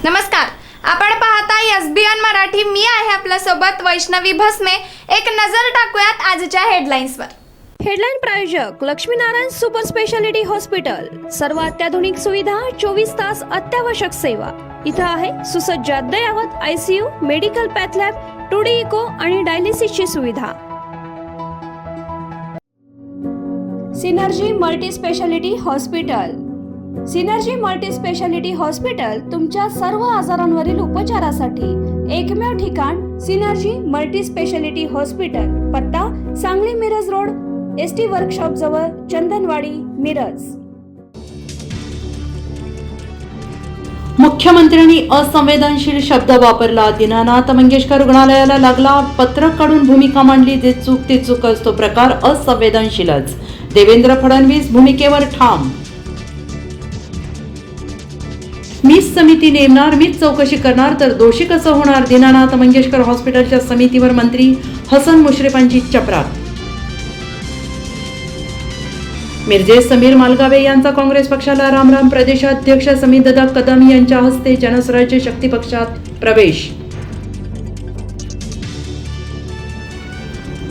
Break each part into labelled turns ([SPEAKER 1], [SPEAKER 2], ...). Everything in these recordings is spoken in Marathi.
[SPEAKER 1] नमस्कार, आपण पाहताय एसबीएन मराठी. मी आहे आपल्या सोबत वैष्णवी भस्मे. एक नजर टाकूयात आजच्या हेडलाईन्सवर.
[SPEAKER 2] हेडलाईन प्रायोजक लक्ष्मीनारायण सुपर स्पेशालिटी हॉस्पिटल. सर्व अत्याधुनिक सुविधा, 24 तास अत्यावश्यक सेवा. इथं आहे सुसज्ज अद्ययावत ICU, medical path lab, 2D echo आणि डायलिसिसची सुविधा. Synergy multi speciality hospital. Synergy multi speciality hospital तुमच्या सर्व आजारांवरील उपचारासाठी एकमेव ठिकाण. Synergy multi speciality hospital. पत्ता Sangli Miraj road, ST workshop जवळ, चंदनवाडी, मिरज.
[SPEAKER 3] मुख्यमंत्र्यांनी असंवेदनशील शब्द वापरला. दीनानाथ मंगेशकर रुग्णालयाला लागला पत्रक काढून भूमिका मांडली. जे चूक ते चूकच, तो प्रकार असंवेदनशीलच. देवेंद्र फडणवीस भूमिकेवर ठाम. मीच समिती नेमणार, मीच चौकशी करणार, तर दोषी कसं होणार? दीनानाथ मंगेशकर हॉस्पिटलच्या समितीवर मंत्री हसन मुश्रीफांची चपराक. मिरजे समीर मालगावे यांचा काँग्रेस पक्षाला रामराम. प्रदेशाध्यक्ष समीरदादा कदम यांच्या हस्ते जनस्वराज्य शक्ती पक्षात प्रवेश.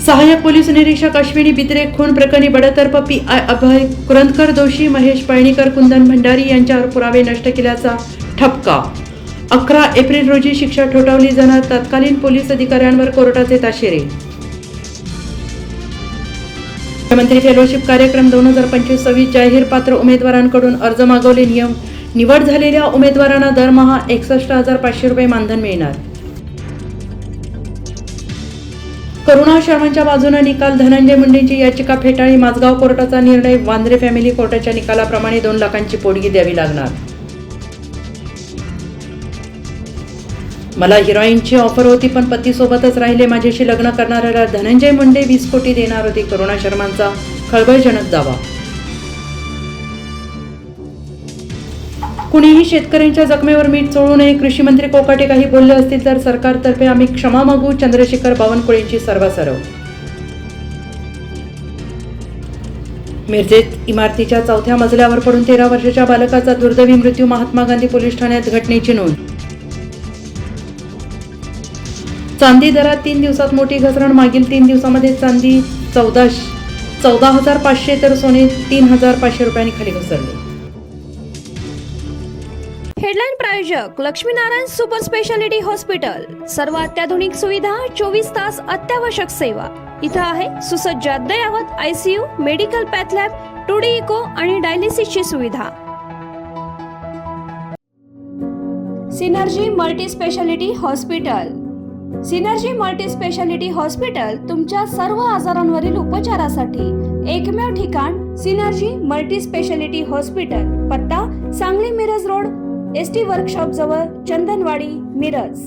[SPEAKER 3] सहाय्यक पोलीस निरीक्षक अश्विनी बिद्रे खून प्रकरणी बडतर्फ PI अभय कुरंदकर दोषी. महेश पळणीकर, कुंदन भंडारी यांच्यावर पुरावे नष्ट केल्याचा ठपका. 11 एप्रिल रोजी शिक्षा ठोठावली जाणार. तत्कालीन पोलीस अधिकाऱ्यांवर कोर्टाचे ताशेरे. मुख्यमंत्री फेलोशिप कार्यक्रम 2025-26 जाहीर पात्र उमेदवारांकडून अर्ज मागवले. निवड झालेल्या उमेदवारांना दरमहा 61,500 रुपये मानधन मिळणार. करुणा शर्मांच्या बाजूने निकाल. धनंजय मुंडेंची याचिका फेटाळली. माझगाव कोर्टाचा निर्णय. वांद्रे फॅमिली कोर्टाच्या निकालाप्रमाणे 2 लाखांची पोटगी द्यावी लागणार. मला हिरोईनची ऑफर होती, पण पतीसोबतच राहिले. माझ्याशी लग्न करणाऱ्याला धनंजय मुंडे 20 कोटी देणार होते. करुणा शर्मांचा खळबळजनक दावा. कुणीही शेतकऱ्यांच्या जखमेवर मीठ चोळू नये. कृषी मंत्री कोकाटे काही बोलले असतील तर सरकारतर्फे आम्ही क्षमा मागू. चंद्रशेखर बावनकुळेंची सर्वसरव. मिरजेत इमारतीच्या 4थ्या मजल्यावर पडून 13 वर्षाच्या बालकाचा दुर्दैवी मृत्यू. महात्मा गांधी पोलीस ठाण्यात घटनेची नोंद. चांदी दरात 3 दिवसात मोठी घसरण. मागील 3 दिवसामध्ये चांदी 14,500 तर सोने 3,500 रुपयांनी खाली घसरले.
[SPEAKER 2] हेडलाईन प्रायोजक लक्ष्मीनारायण सुपर स्पेशालिटी हॉस्पिटल. सर्व अत्याधुनिक सुविधा, 24 तास अत्यावश्यक सेवा. इथं आहे सुसज्ज अद्ययावत ICU, medical path lab, 2D echo आणि डायलिसिसची सुविधा. Synergy multi speciality hospital. Synergy multi speciality hospital तुमच्या सर्व आजारांवरील उपचारासाठी एकमेव ठिकाण. Synergy multi speciality hospital. पत्ता Sangli Miraj road, ST workshop जवळ, चंदनवाडी, मिरज.